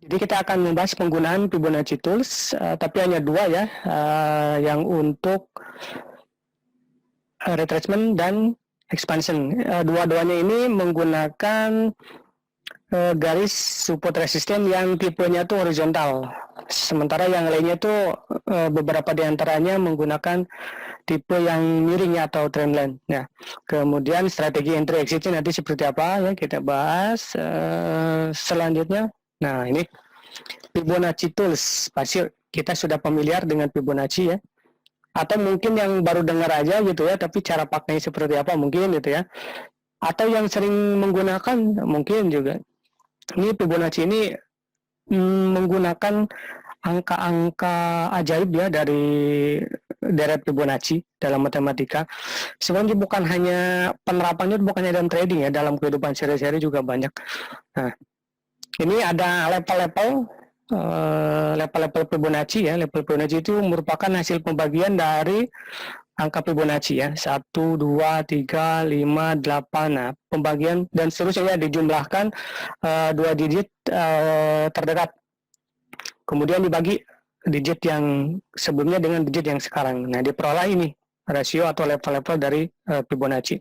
Jadi kita akan membahas penggunaan Fibonacci Tools, tapi hanya dua ya, yang untuk retracement dan expansion. Dua-duanya ini menggunakan garis support resisten yang tipenya tuh horizontal. Sementara yang lainnya tuh beberapa diantaranya menggunakan tipe yang miring atau trendline. Ya. Kemudian strategi entry exitnya nanti seperti apa ya kita bahas selanjutnya. Nah ini Fibonacci Tools, pasti kita sudah familiar dengan Fibonacci ya. Atau mungkin yang baru dengar aja gitu ya, tapi cara pakainya seperti apa mungkin gitu ya. Atau yang sering menggunakan mungkin juga. Ini Fibonacci ini menggunakan angka-angka ajaib ya dari deret Fibonacci dalam matematika. Sebenarnya bukan hanya penerapannya, bukan hanya dalam trading ya, dalam kehidupan sehari-hari juga banyak. Nah, ini ada level-level Fibonacci ya. Level Fibonacci itu merupakan hasil pembagian dari angka Fibonacci ya, 1, 2, 3, 5, 8. Nah, pembagian dan seterusnya ya, dijumlahkan 2 digit terdekat. Kemudian dibagi digit yang sebelumnya dengan digit yang sekarang. Nah, diperoleh ini rasio atau level-level dari Fibonacci.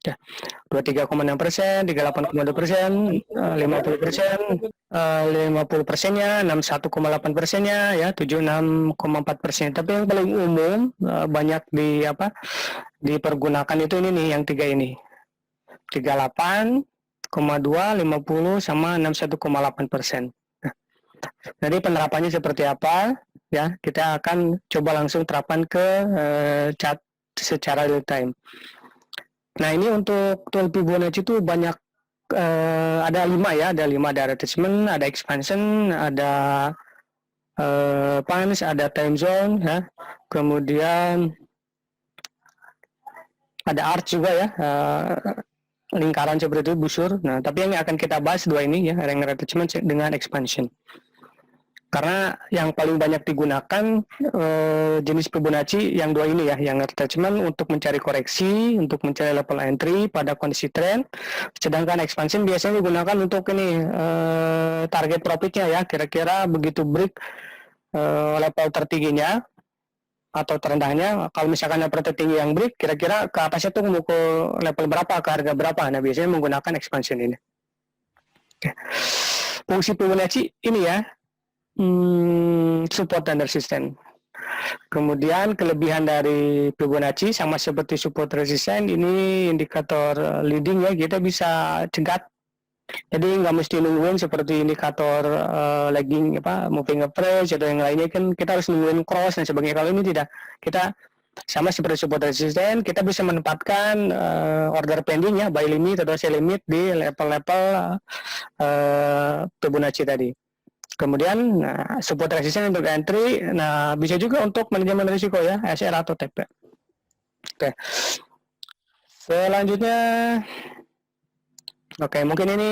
Ya, 23,6%, 38,2%, 50%, 50%-nya, 61,8%-nya, ya, 76,4%. Tapi yang paling umum banyak dipergunakan itu ini nih, yang tiga ini. 38,2, 50 sama 61,8%. Jadi penerapannya seperti apa? Ya, kita akan coba langsung terapkan ke chart secara real time. Nah, ini untuk tool Fibonacci itu banyak, ada 5 ya, ada 5, ada retracement, ada expansion, ada punch, ada time zone ya. Kemudian ada arch juga ya, lingkaran seperti itu, busur. Nah, tapi yang akan kita bahas dua ini ya, yang retracement dengan expansion. Karena yang paling banyak digunakan jenis Fibonacci yang dua ini ya, yang retracement untuk mencari koreksi, untuk mencari level entry pada kondisi trend, sedangkan expansion biasanya digunakan untuk ini target profitnya ya, kira-kira begitu break level tertingginya atau terendahnya. Kalau misalkan level tertinggi yang break, kira-kira ke atasnya tuh mau ke level berapa, ke harga berapa. Nah, biasanya menggunakan expansion ini. Oke. Fungsi Fibonacci ini ya, support dan resisten. Kemudian kelebihan dari Fibonacci sama seperti support resisten, ini indikator leading ya, kita bisa cegat. Jadi nggak mesti nungguin seperti indikator lagging moving average atau yang lainnya, kan kita harus nungguin cross dan sebagainya. Kalau ini tidak, kita sama seperti support resisten, kita bisa menempatkan order pending ya, buy limit atau sell limit di level-level Fibonacci tadi. Kemudian support resisten untuk entry, nah bisa juga untuk manajemen risiko ya, SR atau TP. Oke. Selanjutnya, oke, mungkin ini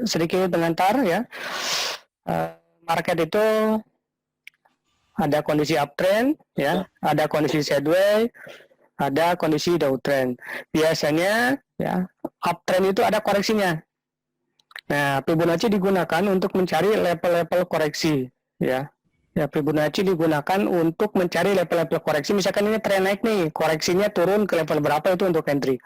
sedikit pengantar ya. Market itu ada kondisi uptrend ya, ada kondisi sideways, ada kondisi downtrend. Biasanya ya, uptrend itu ada koreksinya. Nah, Fibonacci digunakan untuk mencari level-level koreksi, ya. Ya, Fibonacci digunakan untuk mencari level-level koreksi. Misalkan ini tren naik nih, koreksinya turun ke level berapa itu untuk entry.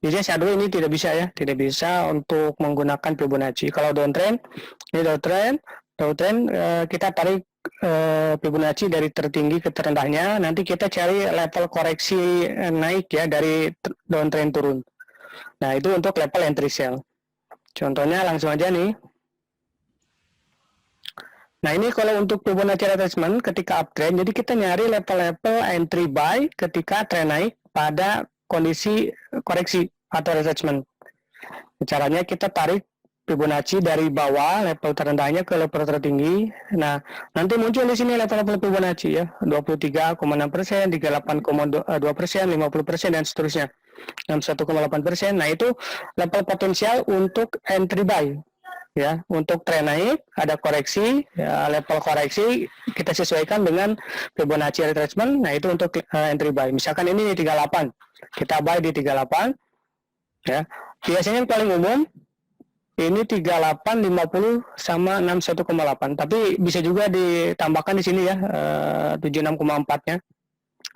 Biasanya shadow ini tidak bisa ya, tidak bisa untuk menggunakan Fibonacci. Kalau downtrend, ini downtrend, kita tarik Fibonacci dari tertinggi ke terendahnya. Nanti kita cari level koreksi naik ya dari downtrend turun. Nah, itu untuk level entry sell. Contohnya langsung aja nih. Nah, ini kalau untuk Fibonacci retracement ketika uptrend, jadi kita nyari level-level entry buy ketika trend naik pada kondisi koreksi atau retracement. Caranya kita tarik Fibonacci dari bawah level terendahnya ke level tertinggi. Nah, nanti muncul di sini level-level Fibonacci ya, 23,6%, 38,2%, 50% dan seterusnya. 61,8%. Nah, itu level potensial untuk entry buy. Ya, untuk tren naik ada koreksi, ya, level koreksi kita sesuaikan dengan Fibonacci retracement. Nah, itu untuk entry buy. Misalkan ini di 38, kita buy di 38. Ya, biasanya yang paling umum Ini 38, 50 sama 61,8. Tapi bisa juga ditambahkan di sini ya 76,4-nya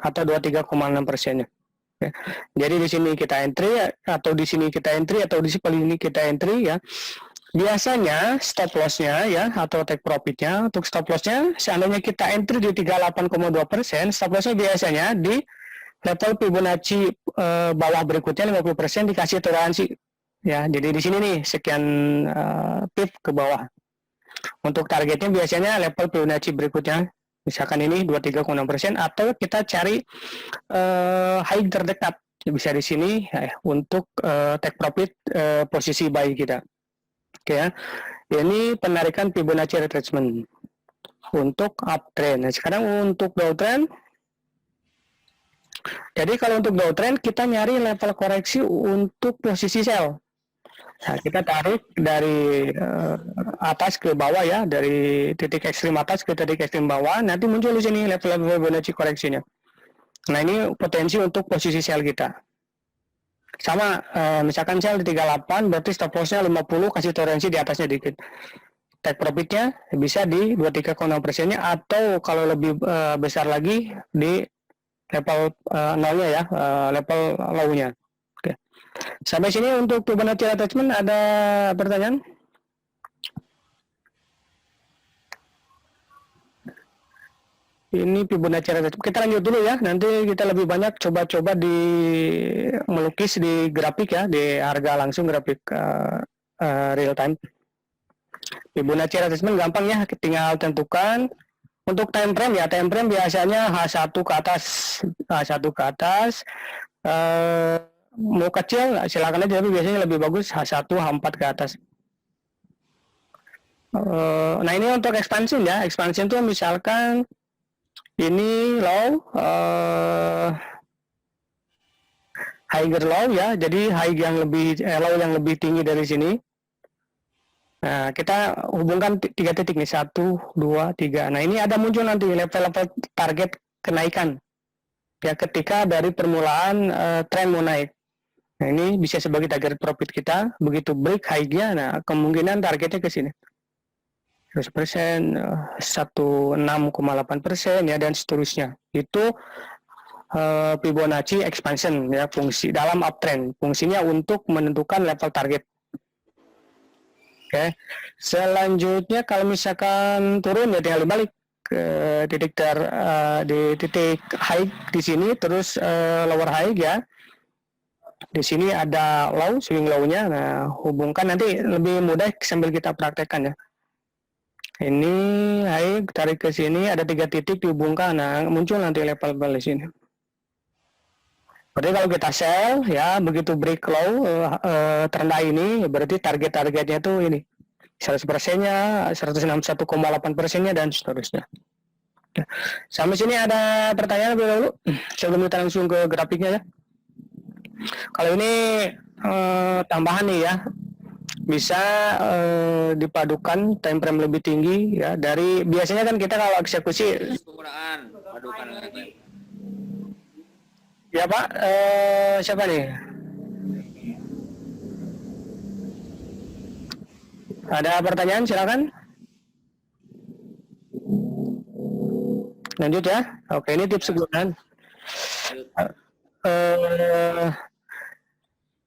atau 23,6%-nya. Ya. Jadi di sini kita entry atau di sini kita entry atau di sini kita entry ya. Biasanya stop loss-nya ya atau take profit-nya, untuk stop loss-nya seandainya kita entry di 38,2%, stop loss-nya biasanya di level Fibonacci bawah berikutnya 50% dikasih toleransi ya. Jadi di sini nih sekian pip ke bawah. Untuk targetnya biasanya level Fibonacci berikutnya, misalkan ini 23,6%, atau kita cari high terdekat bisa di sini ya, untuk take profit posisi buy kita. Oke ya, ini penarikan Fibonacci retracement untuk uptrend. Nah, sekarang untuk downtrend. Jadi kalau untuk downtrend kita nyari level koreksi untuk posisi sell. Nah, kita tarik dari atas ke bawah ya, dari titik ekstrim atas ke titik ekstrim bawah. Nanti muncul di sini level-level Fibonacci koreksinya. Nah, ini potensi untuk posisi sell kita. Sama, misalkan sell di 38, berarti stop loss-nya 50, kasih toleransi di atasnya dikit. Take profit-nya bisa di 23,6%-nya, atau kalau lebih besar lagi di level 0-nya ya, level low-nya. Oke. Sampai sini untuk Fibonacci attachment ada pertanyaan? Ini Fibonacci attachment. Kita lanjut dulu ya. Nanti kita lebih banyak coba-coba di melukis di grafik ya, di harga langsung grafik real time. Fibonacci attachment gampang ya, tinggal tentukan. Untuk time frame ya, time frame biasanya H1 ke atas, H1 ke atas. Mau kecil silakan aja, tapi biasanya lebih bagus H1, H4 ke atas. Nah ini untuk expansion ya, expansion tuh misalkan ini low, higher low ya, jadi high yang lebih low yang lebih tinggi dari sini. Nah kita hubungkan 3 titik nih, 1, 2, 3. Nah ini ada muncul nanti level-level target kenaikan ya ketika dari permulaan tren mau naik. Nah ini bisa sebagai target profit kita. Begitu break high-nya, nah kemungkinan targetnya ke sini 100%, 16,8% ya, dan seterusnya. Itu Fibonacci expansion ya, fungsi dalam uptrend. Fungsinya untuk menentukan level target. Oke. Selanjutnya kalau misalkan turun ya tinggal dibalik ke titik di titik high di sini, terus lower high ya. Di sini ada low, swing low-nya. Nah, hubungkan nanti lebih mudah sambil kita praktekkan ya. Ini high, tarik ke sini, ada 3 titik dihubungkan. Nah, muncul nanti level di sini. Berarti kalau kita sell ya, begitu break low terendah ini, berarti target-targetnya tuh ini 100%-nya, 161,8%-nya, dan seterusnya. Sampai sini ada pertanyaan lebih dulu sebelum kita langsung ke grafiknya ya. Kalau ini tambahan nih ya, bisa dipadukan time frame lebih tinggi ya, dari biasanya kan kita kalau eksekusi ya Pak, siapa nih? Ada pertanyaan silakan. Lanjut ya. Oke, ini tips kegunaan.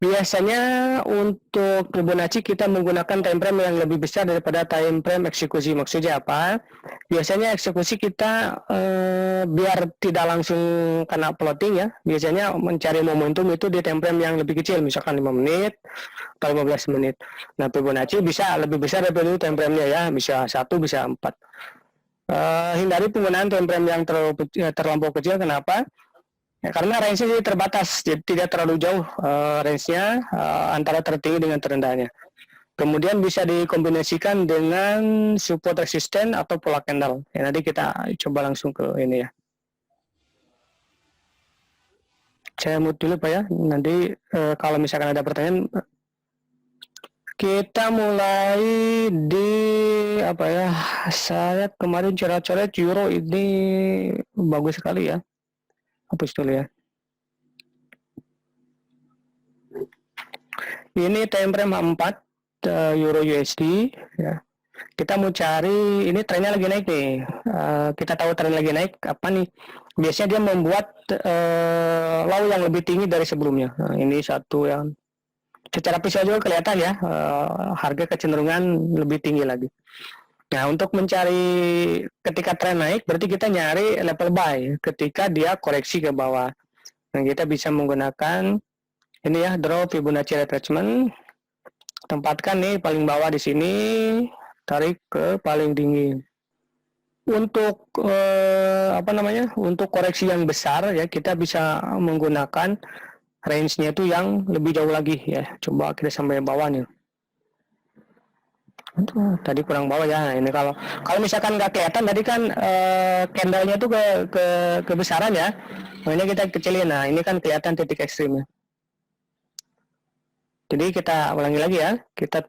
Biasanya untuk Fibonacci kita menggunakan time frame yang lebih besar daripada time frame eksekusi. Maksudnya apa? Biasanya eksekusi kita biar tidak langsung kena plotting ya, biasanya mencari momentum itu di time frame yang lebih kecil, misalkan 5 menit atau 15 menit. Nah, Fibonacci bisa lebih besar daripada itu time frame-nya ya, bisa 1, bisa 4. Hindari penggunaan time frame yang terlampau kecil. Kenapa? Ya, karena range-nya terbatas, jadi tidak terlalu jauh range-nya antara tertinggi dengan terendahnya. Kemudian bisa dikombinasikan dengan support resisten atau pola candle. Ya, nanti kita coba langsung ke ini ya. Saya mute dulu Pak ya. Nanti kalau misalkan ada pertanyaan, kita mulai di apa ya? Saya kemarin coret-coret euro ini bagus sekali ya. Hapus dulu ya. Ini time frame 4. Euro USD ya. Kita mau cari, ini trennya lagi naik nih. Kita tahu tren lagi naik apa nih? Biasanya dia membuat low yang lebih tinggi dari sebelumnya. Nah, ini satu yang secara visual juga kelihatan ya, harga kecenderungan lebih tinggi lagi. Nah, untuk mencari ketika tren naik, berarti kita nyari level buy ketika dia koreksi ke bawah. Nah, kita bisa menggunakan ini ya, draw Fibonacci retracement. Tempatkan nih paling bawah di sini, tarik ke paling tinggi. Untuk untuk koreksi yang besar ya, kita bisa menggunakan range-nya itu yang lebih jauh lagi ya. Coba kita sampai bawah nih. Tadi kurang bawah ya. Ini kalau misalkan nggak kelihatan tadi kan candle-nya itu ke kebesaran ya. Makanya kita kecilin. Nah, ini kan kelihatan titik ekstrimnya. Jadi kita ulangi lagi ya. Kita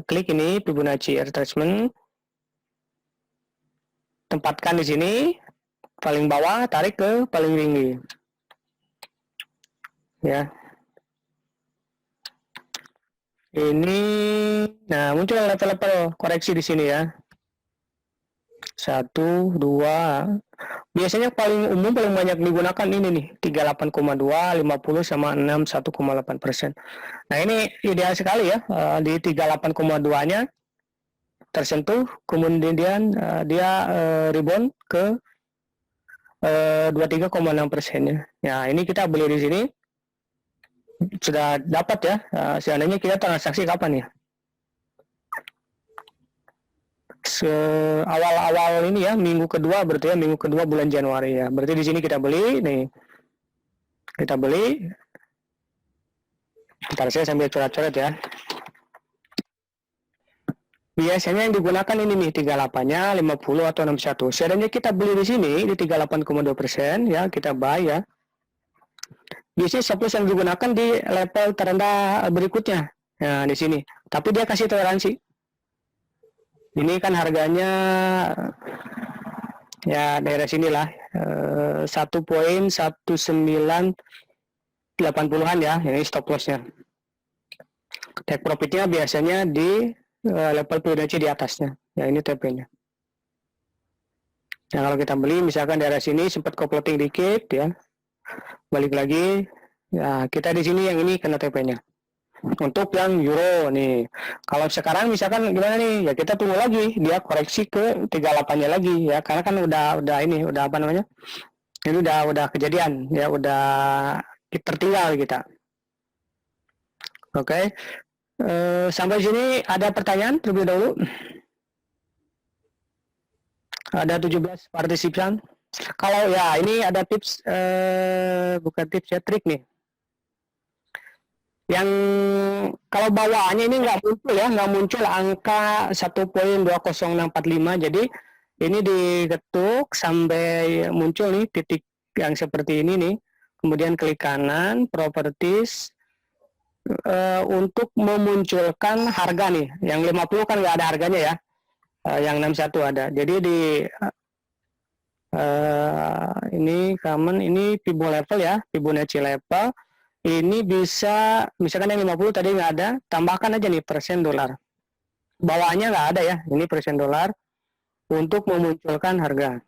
klik ini Fibonacci retracement. Tempatkan di sini paling bawah, tarik ke paling tinggi. Ya. Ini nah muncul level-level koreksi di sini ya. 1, 2. Biasanya paling umum paling banyak digunakan ini nih 38,2, 50 sama 6 1,8%. Nah, ini ideal sekali ya, di 38,2-nya tersentuh, kemudian dia rebound ke 23,6%-nya. Ya, ini kita beli di sini sudah dapat ya. Seandainya kita transaksi kapan ya? Awal-awal ini ya, minggu kedua berarti ya, minggu kedua bulan Januari ya. Berarti di sini kita beli nih. Kita beli. Ntar saya sambil coret-coret ya. Biasanya yang digunakan ini nih 38-nya 50 atau 61. Seandainya kita beli di sini di 38,2% ya, kita buy ya. Biasanya stop loss yang digunakan di level terendah berikutnya. Nah, di sini. Tapi dia kasih toleransi. Ini kan harganya ya daerah sinilah 1,1980-an ya. Ini stop lossnya. Take profitnya biasanya di level Fibonacci di atasnya. Ya, ini TP-nya. Nah, kalau kita beli misalkan daerah sini sempat koploting dikit ya. Balik lagi. Ya, kita di sini yang ini kena TP-nya. Untuk yang euro nih, kalau sekarang misalkan gimana nih, ya kita tunggu lagi dia koreksi ke 38-nya lagi ya, karena kan udah apa namanya, ini udah kejadian ya, udah tertinggal kita. Oke. Sampai sini ada pertanyaan terlebih dahulu? Ada 17 partisipan. Kalau ya ini ada tips, bukan tips ya, trik nih. Yang kalau bawaannya ini nggak muncul angka 1.20645, jadi ini diketuk sampai muncul nih titik yang seperti ini nih, kemudian klik kanan properties, untuk memunculkan harga nih, yang 50 kan nggak ada harganya ya, yang 61 ada, jadi di ini common, ini Fibonacci level ya, Fibonacci level. Ini bisa, misalkan yang 50 tadi nggak ada, tambahkan aja nih persen dolar. Bawaannya nggak ada ya, ini persen dolar untuk memunculkan harga.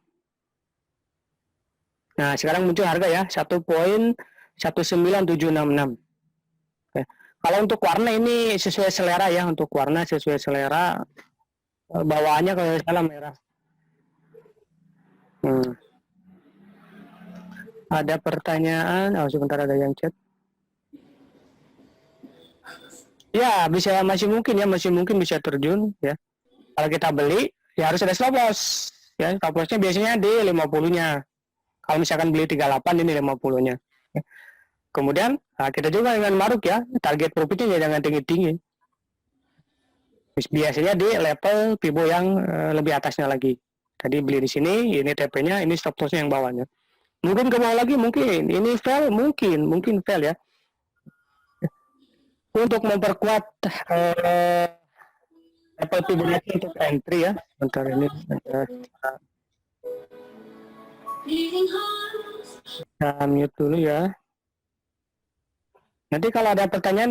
Nah, sekarang muncul harga ya, 1.19766. Oke. Kalau untuk warna ini sesuai selera ya, untuk warna sesuai selera. Bawaannya kalau salah merah. Ada pertanyaan, sebentar ada yang chat. Ya, masih mungkin bisa terjun ya. Kalau kita beli, ya harus ada stop loss. Ya, stop lossnya biasanya di 50-nya. Kalau misalkan beli 38, ini 50-nya. Kemudian, kita juga dengan maruk ya, target profitnya jangan tinggi-tinggi. Biasanya di level Fibo yang lebih atasnya lagi. Tadi beli di sini, ini TP-nya, ini stop lossnya yang bawahnya. Mungkin ke bawah lagi, mungkin. Ini fail, mungkin fail ya. Untuk memperkuat level Fibonacci untuk entry ya. Bentar ini. Kita mute dulu ya. Nanti kalau ada pertanyaan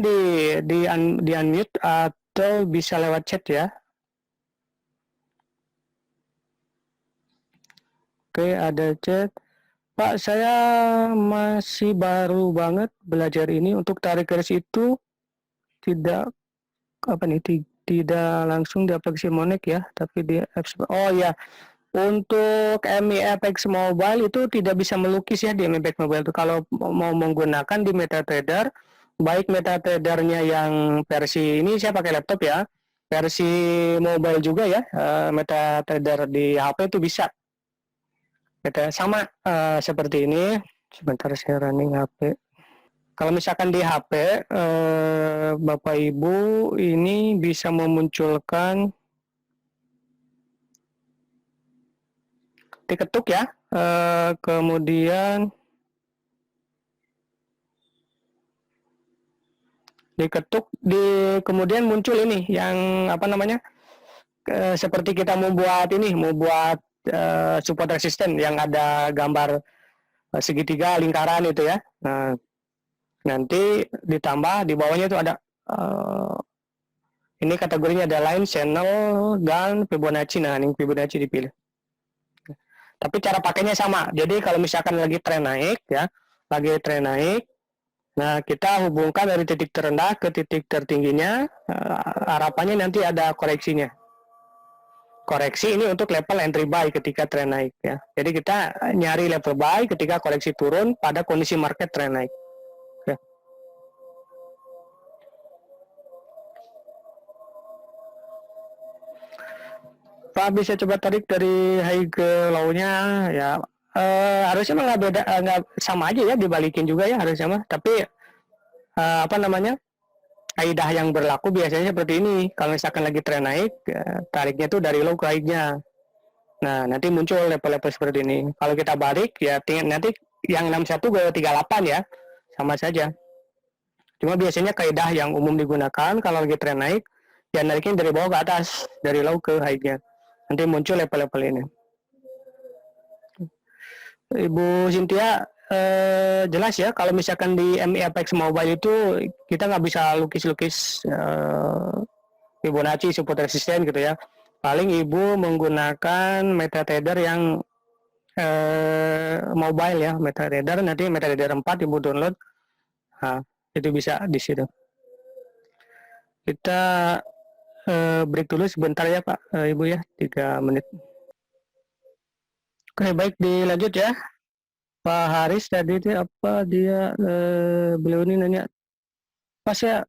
di unmute atau bisa lewat chat ya. Oke, ada chat. Pak, saya masih baru banget belajar ini. Untuk tarik garis itu tidak apa nih? Tidak langsung di aplikasi Monex ya, tapi di apps. Oh ya, untuk MIFX Mobile itu tidak bisa melukis ya di MIFX Mobile itu. Kalau mau menggunakan di MetaTrader, baik MetaTradernya yang versi ini saya pakai laptop ya, versi mobile juga ya, MetaTrader di HP itu bisa. Sama seperti ini. Sebentar saya running HP. Kalau misalkan di HP, Bapak Ibu ini bisa memunculkan diketuk ya, kemudian diketuk, kemudian muncul ini yang apa namanya, seperti kita mau buat support resisten yang ada gambar segitiga lingkaran itu ya. Nah, nanti ditambah di bawahnya itu ada ini kategorinya ada line, channel, dan Fibonacci. Nah, ini Fibonacci dipilih. Tapi cara pakainya sama. Jadi kalau misalkan lagi tren naik ya, lagi tren naik, nah kita hubungkan dari titik terendah ke titik tertingginya, harapannya nanti ada koreksinya. Koreksi ini untuk level entry buy ketika tren naik ya. Jadi kita nyari level buy ketika koreksi turun pada kondisi market tren naik. Ya. Pak bisa coba tarik dari high ke low-nya ya. Harusnya nggak beda, nggak sama aja ya, dibalikin juga ya harusnya mah. Tapi apa namanya, kaidah yang berlaku biasanya seperti ini. Kalau misalkan lagi tren naik, tariknya tuh dari low ke high-nya. Nah, nanti muncul level-level seperti ini. Kalau kita balik ya nanti yang 61 ke 38 ya, sama saja. Cuma biasanya kaidah yang umum digunakan kalau lagi tren naik, ya nariknya dari bawah ke atas, dari low ke high-nya. Nanti muncul level-level ini. Ibu Cynthia, jelas ya kalau misalkan di MIFX Mobile itu kita nggak bisa lukis-lukis Fibonacci support resisten gitu ya. Paling Ibu menggunakan MetaTrader yang mobile ya, MetaTrader. Nanti MetaTrader 4 Ibu download. Nah, itu bisa di situ. Kita break dulu sebentar ya Pak, Ibu ya, 3 menit. Oke, baik, dilanjut ya. Pak Haris tadi itu apa dia, beliau ini nanya, pas ya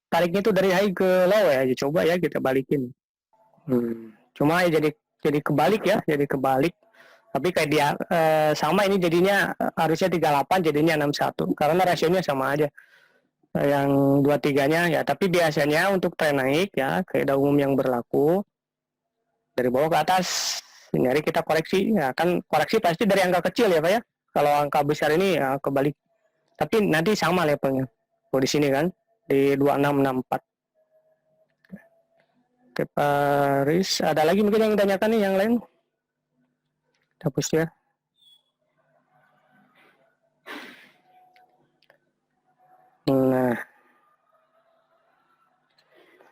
tariknya itu dari high ke low ya, coba ya kita balikin. Cuma ya jadi kebalik ya, jadi kebalik. Tapi kayak dia sama ini jadinya harusnya 38 jadinya 61 karena rasionya sama aja. Yang 23-nya ya, tapi biasanya untuk tren naik ya, kaidah umum yang berlaku dari bawah ke atas. Nyari kita koreksi ya, kan koreksi pasti dari angka kecil ya Pak ya. Kalau angka besar ini ya kebalik. Tapi nanti sama levelnya. Oh di sini kan di 2664. Oke Pak Riz, ada lagi mungkin yang ditanyakan nih yang lain? Hapus ya. Nah,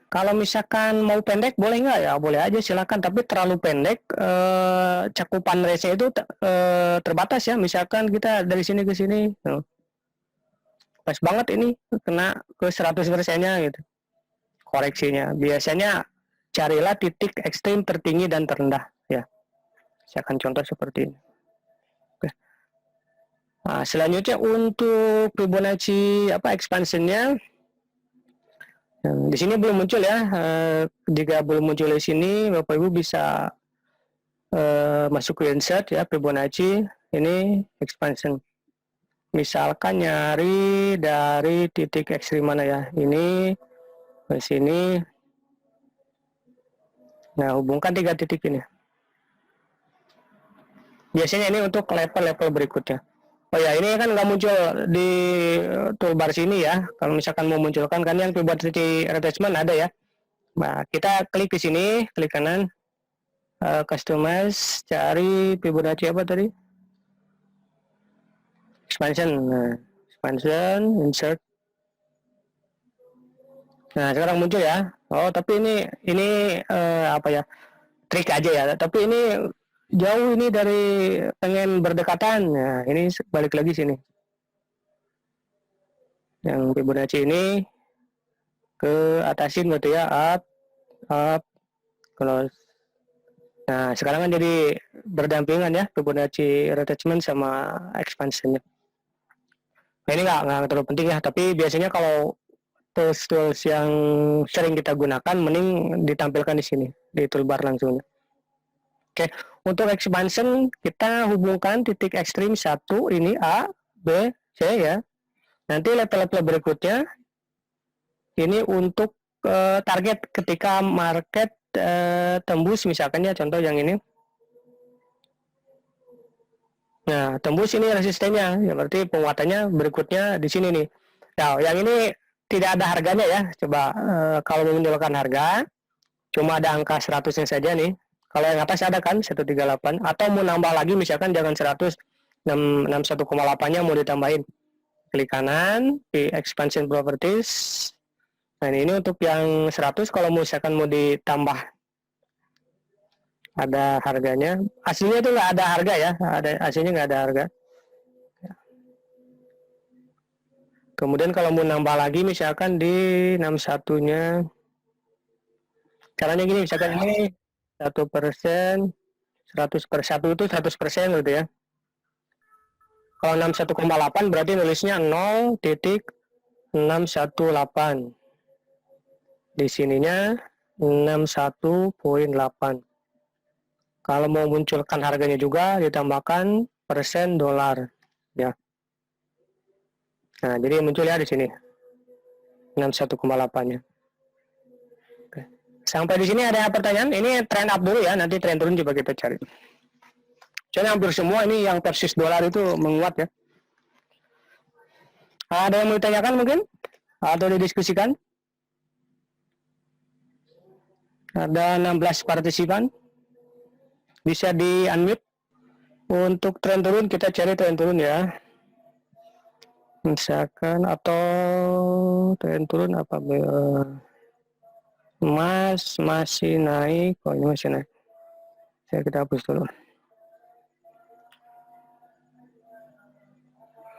kalau misalkan mau pendek boleh nggak ya? Boleh aja silakan. Tapi terlalu pendek, cakupan range-nya itu terbatas ya. Misalkan kita dari sini ke sini, pas banget ini kena ke 100%-nya gitu. Koreksinya. Biasanya carilah titik ekstrim tertinggi dan terendah ya. Saya akan contoh seperti ini. Oke. Nah, selanjutnya untuk Fibonacci expansion-nya. Di sini belum muncul ya. Jika belum muncul di sini, Bapak Ibu bisa masuk ke insert ya, Fibonacci. Ini expansion. Misalkan nyari dari titik ekstrim mana ya? Ini ke sini. Nah, hubungkan 3 titik ini. Biasanya ini untuk level-level berikutnya. Oh ya, ini kan nggak muncul di toolbar sini ya. Kalau misalkan mau munculkan kan yang Fibonacci retracement ada ya. Nah, kita klik di sini, klik kanan, customize, cari Fibonacci apa tadi? Expansion. Nah, expansion, insert. Nah, sekarang muncul ya. Oh, tapi ini apa ya? Trik aja ya. Tapi ini jauh ini dari pengen berdekatan. Nah, ini balik lagi sini. Yang Fibonacci ini ke atasin berarti ya, up, close. Nah, sekarang kan jadi berdampingan ya Fibonacci retracement sama expansionnya. Nah, ini nggak terlalu penting ya, tapi biasanya kalau tools yang sering kita gunakan mending ditampilkan di sini di toolbar langsung. Oke, untuk expansion kita hubungkan titik ekstrim 1 ini A, B, C ya. Nanti level-level berikutnya ini untuk target ketika market tembus misalkan ya, contoh yang ini. Nah, tembus ini resistennya, ya berarti penguatannya berikutnya di sini nih. Nah, yang ini tidak ada harganya ya. Coba kalau menunjukkan harga, cuma ada angka 100-nya saja nih. Kalau yang atas ada kan 138, atau mau nambah lagi misalkan jangan 100, 61,8-nya mau ditambahin. Klik kanan di expansion properties. Nah, ini untuk yang 100 kalau misalkan mau ditambah ada harganya. Aslinya itu nggak ada harga ya, aslinya nggak ada harga. Kemudian kalau mau nambah lagi misalkan di 61-nya, caranya gini, misalkan ini 1%, 100% itu 100% gitu ya. Kalau 61,8 berarti nulisnya 0,618. Di sininya 61,8. Kalau mau munculkan harganya juga ditambahkan persen dolar ya. Nah, jadi muncul ya di sini 61,8-nya. Oke. Sampai di sini ada pertanyaan? Ini trend up dulu ya, nanti trend turun coba kita cari. Soalnya hampir semua ini yang versus dolar itu menguat ya. Ada yang mau ditanyakan mungkin? Atau didiskusikan? Ada 16 partisipan. Bisa di-unmute. Untuk tren turun, kita cari tren turun ya. Misalkan, atau tren turun apa? Emas masih naik. Oh, ini masih naik. Kita hapus dulu.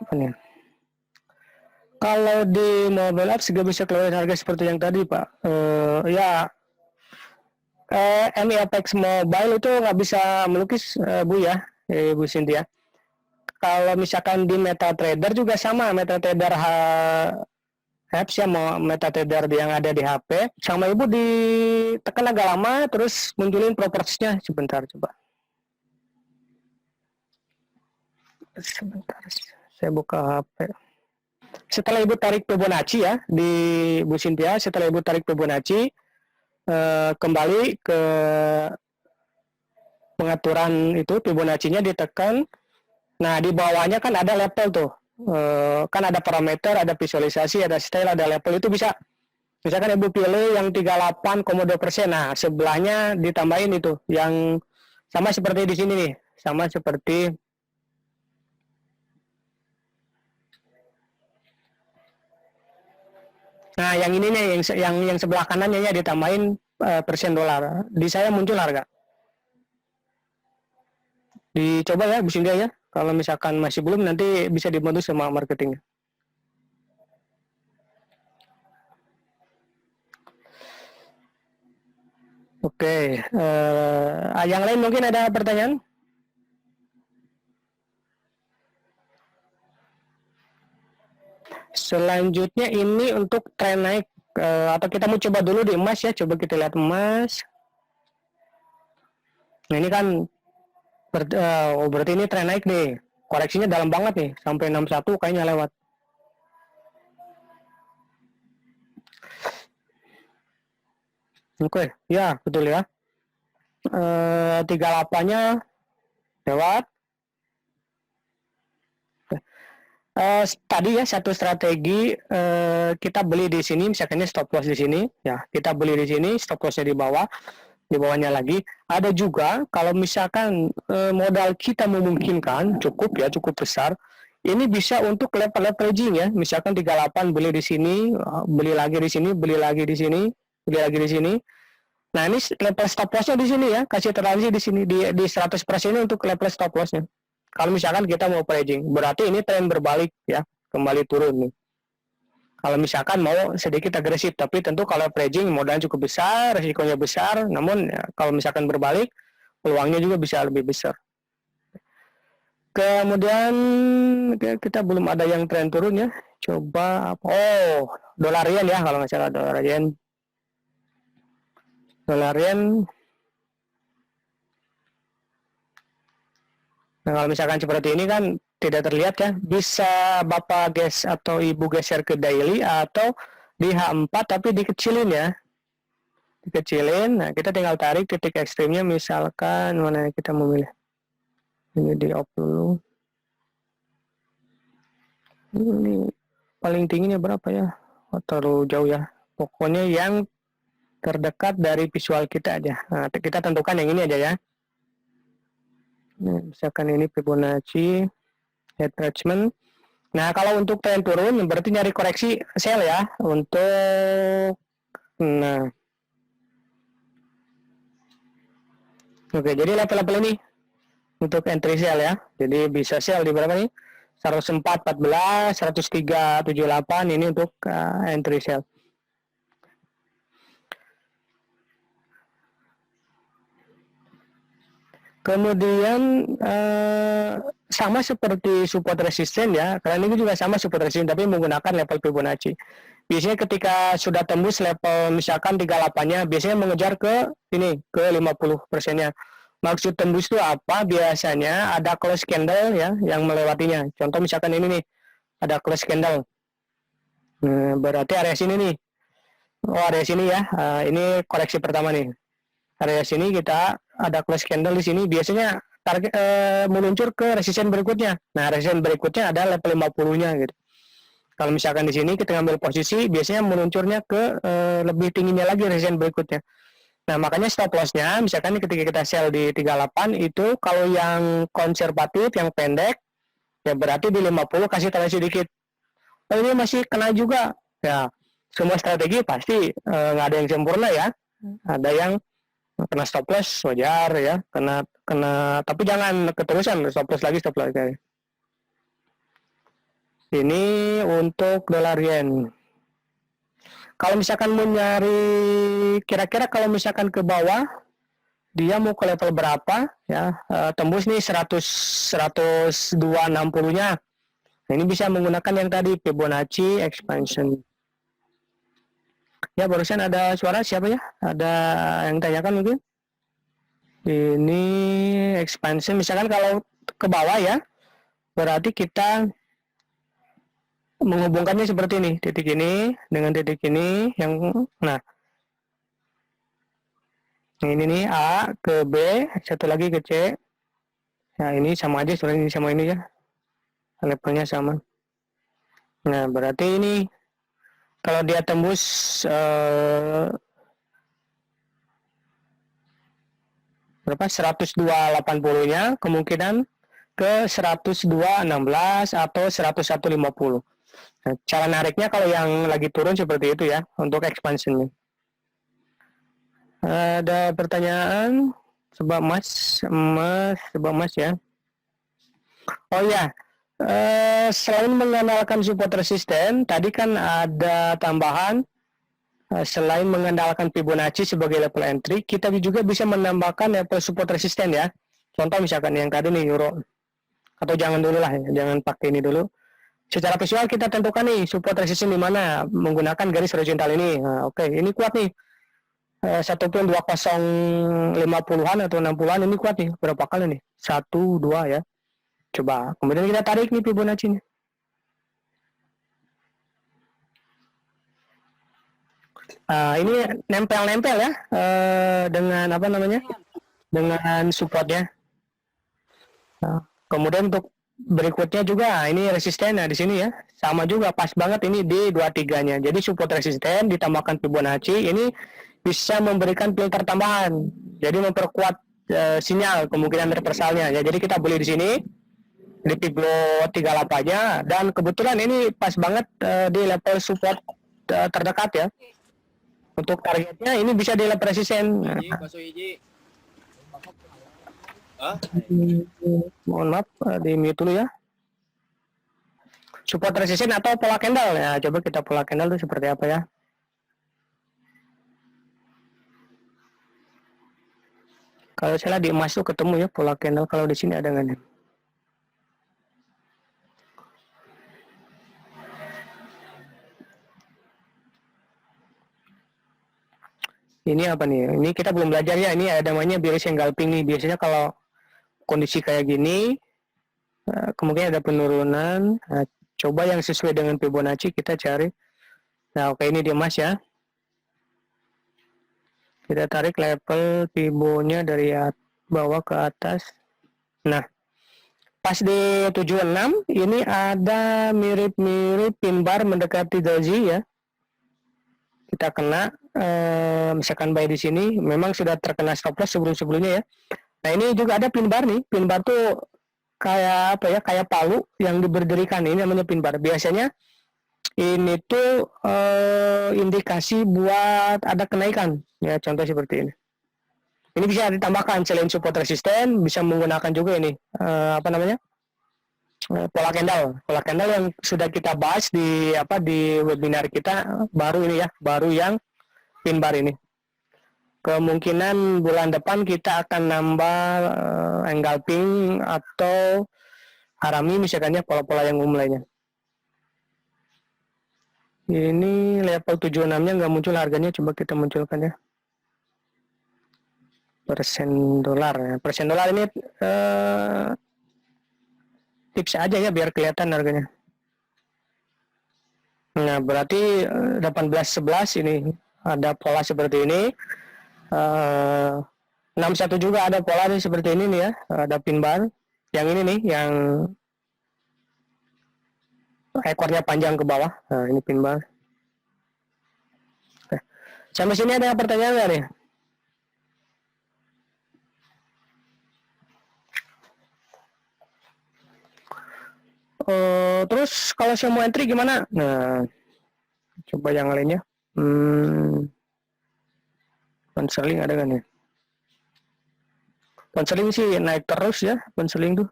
Apa nih? Kalau di mobile apps juga bisa keluar harga seperti yang tadi, Pak. Ya, MIFX Mobile itu nggak bisa melukis, Bu ya, Bu Cynthia. Kalau misalkan di MetaTrader juga sama, MetaTrader apps ya, mau MetaTrader yang ada di HP, sama Ibu ditekan agak lama, terus munculin propertiesnya sebentar coba. Sebentar, saya buka HP. Setelah Ibu tarik Fibonacci ya, di Bu Cynthia, setelah Ibu tarik Fibonacci, kembali ke pengaturan itu, Fibonacci-nya ditekan. Nah, di bawahnya kan ada level tuh. Kan ada parameter, ada visualisasi, ada style, ada level. Itu bisa, misalkan Ibu pilih yang 38,2%. Nah, sebelahnya ditambahin itu. Yang sama seperti di sini nih. Sama seperti nah, yang ini nih, yang sebelah kanannya ya ditambahin persen dolar. Di saya muncul harga. Dicoba ya, Bu Cynthia ya. Kalau misalkan masih belum, nanti bisa dibantu sama marketing. Oke, yang lain mungkin ada pertanyaan? Selanjutnya ini untuk tren naik, atau kita mau coba dulu di emas ya. Coba kita lihat emas. Nah, ini kan berarti ini tren naik nih. Koreksinya dalam banget nih, sampai 61 kayaknya lewat. Oke, ya betul ya. 38-nya lewat. Tadi ya satu strategi, kita beli di sini, misalnya stop loss di sini, ya kita beli di sini, stop lossnya di bawah, di bawahnya lagi. Ada juga kalau misalkan modal kita memungkinkan cukup besar, ini bisa untuk leveraging ya. Misalkan 38 beli di sini, beli lagi di sini, beli lagi di sini, beli lagi di sini. Nah, ini level stop loss-nya di sini ya, kasih toleransi di sini di 100% ini untuk level stop loss-nya. Kalau misalkan kita mau averaging, berarti ini tren berbalik ya, kembali turun nih. Kalau misalkan mau sedikit agresif, tapi tentu kalau averaging modalnya cukup besar, risikonya besar, namun ya, kalau misalkan berbalik, peluangnya juga bisa lebih besar. Kemudian kita belum ada yang tren turun ya. Coba, dolar yen ya, kalau nggak salah dolar yen. Dolar yen. Nah, kalau misalkan seperti ini kan tidak terlihat ya, bisa Bapak atau Ibu geser ke daily atau di H4 tapi dikecilin ya. Dikecilin, nah kita tinggal tarik titik ekstrimnya, misalkan mana kita memilih. Ini di off dulu. Ini paling tingginya berapa ya? Terlalu jauh ya. Pokoknya yang terdekat dari visual kita aja. Nah, kita tentukan yang ini aja ya. Nah, misalkan ini Fibonacci attachment. Nah, kalau untuk tren turun berarti nyari koreksi sell ya. Untuk oke, jadi level-level ini untuk entry sell ya. Jadi bisa sell di berapa nih? 104.14, 103.78 ini untuk entry sell. Kemudian sama seperti support resisten ya, karena ini juga sama support resisten tapi menggunakan level Fibonacci. Biasanya ketika sudah tembus level misalkan 38-nya, biasanya mengejar ke ini, ke 50%-nya. Maksud tembus itu apa? Biasanya ada close candle ya yang melewatinya. Contoh misalkan ini nih, ada close candle. Berarti area sini nih. Oh, area sini ya. Ini koreksi pertama nih. Area sini kita ada close candle di sini, biasanya target meluncur ke resisten berikutnya. Nah, resisten berikutnya ada level 50-nya gitu. Kalau misalkan di sini kita ngambil posisi, biasanya meluncurnya ke lebih tingginya lagi resisten berikutnya. Nah, makanya stop loss-nya misalkan ketika kita sell di 38 itu kalau yang konservatif, yang pendek ya berarti di 50 kasih toleransi sedikit. Oh, ini masih kena juga. Ya, semua strategi pasti nggak ada yang sempurna ya. Ada yang kena stop loss wajar ya, kena tapi jangan keterusan, stop loss lagi. Ini untuk dolar yen. Kalau misalkan mau nyari kira-kira kalau misalkan ke bawah dia mau ke level berapa ya, tembus nih 102.60-nya. Nah, ini bisa menggunakan yang tadi Fibonacci expansion. Ya, barusan ada suara siapa ya? Ada yang tanyakan mungkin? Ini expansion, misalkan kalau ke bawah ya, berarti kita menghubungkannya seperti ini, titik ini dengan titik ini, nah ini nih A ke B, satu lagi ke C. Nah, ini sama aja, sebenarnya ini sama ini ya, levelnya sama. Nah, berarti ini kalau dia tembus berapa 102.80-nya, kemungkinan ke 102.16 atau 101.50. Nah, cara nariknya kalau yang lagi turun seperti itu ya untuk expansion. Ada pertanyaan sebab emas ya. Oh ya, selain mengandalkan support resisten, tadi kan ada tambahan. Selain mengandalkan Fibonacci sebagai level entry, kita juga bisa menambahkan level support resisten ya. Contoh misalkan yang tadi nih euro, atau jangan dulu lah, jangan pakai ini dulu. Secara visual kita tentukan nih support resisten di mana menggunakan garis horizontal ini. Nah, oke, ini kuat nih. 1.2050-an atau 60-an ini kuat nih. Berapa kali nih? 1, 2 ya. Coba. Kemudian kita tarik nih Fibonacci-nya. Ini nempel-nempel ya dengan apa namanya, dengan supportnya. Kemudian untuk berikutnya juga ini resisten, nah di sini ya sama juga pas banget ini di 23-nya. Jadi support resisten ditambahkan Fibonacci ini bisa memberikan filter tambahan, jadi memperkuat sinyal kemungkinan reversalnya ya. Jadi kita beli di sini, di Pivot 38-nya, dan kebetulan ini pas banget di level support terdekat ya. Untuk targetnya ini bisa di level resisten. Mohon maaf, di mute dulu ya. Support resisten atau pola candle ya. Coba kita pola candle itu seperti apa ya. Kalau saya di emas tuh ketemu ya pola candle, kalau di sini ada nggak nih? Ini apa nih? Ini kita belum belajar ya. Ini ada namanya bearish engulfing nih. Biasanya kalau kondisi kayak gini, kemungkinan ada penurunan. Nah, coba yang sesuai dengan Fibonacci kita cari. Nah, oke, ini di emas ya. Kita tarik level Fibonya dari bawah ke atas. Nah, pas di 76 ini ada mirip-mirip pin bar mendekati doji ya. Kita kena misalkan buy di sini, memang sudah terkena stop loss sebelum-sebelumnya ya. Nah, ini juga ada pin bar nih. Pin bar tuh kayak apa ya? Kayak palu yang diberdirikan, ini namanya pin bar. Biasanya ini tuh indikasi buat ada kenaikan ya, contoh seperti ini. Ini bisa ditambahkan selain support resisten, bisa menggunakan juga ini apa namanya, pola candle yang sudah kita bahas di webinar kita baru ini ya, baru yang pin bar ini. Kemungkinan bulan depan kita akan nambah engulfing atau harami misalkannya, pola-pola yang umum lainnya. Ini level 76-nya nggak muncul harganya, coba kita munculkan ya. Persen dolar ya. Persen dolar ini tips aja ya biar kelihatan harganya. Nah, berarti 18.11 ini ada pola seperti ini. 61 juga ada pola nih seperti ini nih ya. Ada pin bar. Yang ini nih, yang ekornya panjang ke bawah. Nah, ini pin bar. Oke. Sampai sini ada pertanyaan nggak nih? Terus kalau saya mau entry gimana? Nah, coba yang lainnya. Konseling ada kan ya? Konseling sih naik terus ya, konseling tuh.